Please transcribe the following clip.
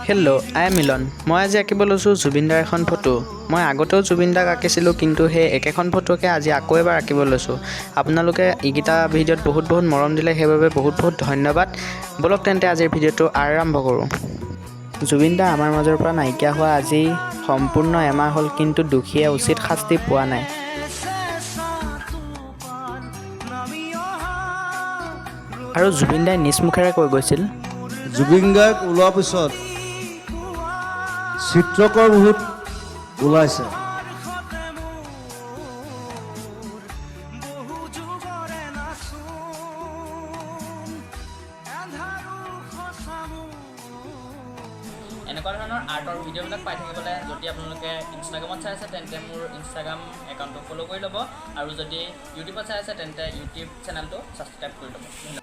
Hello' I am মিলন। মই আজি আঁকিব লৈছোঁ জুবিন দাৰ এখন ফটো। মই আগতেও জুবিন দাক আঁকিছিলোঁ, কিন্তু সেই একেখন ফটোকে আজি আকৌ এবাৰ আঁকিব লৈছোঁ। আপোনালোকে এইকেইটা ভিডিঅ'ত বহুত মৰম দিলে, সেইবাবে বহুত ধন্যবাদ। ব'লক তেন্তে আজিৰ ভিডিঅ'টো আৰম্ভ কৰোঁ। জুবিন দা আমাৰ মাজৰ পৰা নাইকিয়া হোৱা আজি সম্পূৰ্ণ এমাহ হ'ল, কিন্তু দোষীয়ে উচিত শাস্তি পোৱা নাই। আৰু জুবিন দাই নিজ মুখেৰে কৈ গৈছিল, জুবিন গাৰ্গ ওলোৱাৰ পিছত চিত্ৰকৰ বহুত ওলাইছে। এনেকুৱা ধৰণৰ আৰ্টৰ ভিডিঅ'বিলাক পাই থাকিবলৈ যদি আপোনালোকে ইনষ্টাগ্ৰামত চাই আছে তেন্তে মোৰ ইনষ্টাগ্ৰাম একাউণ্টটো ফ'ল' কৰি ল'ব, আৰু যদি ইউটিউবত চাই আছে তেন্তে ইউটিউব চেনেলটো ছাবস্ক্ৰাইব কৰি ল'ব। ধন্যবাদ।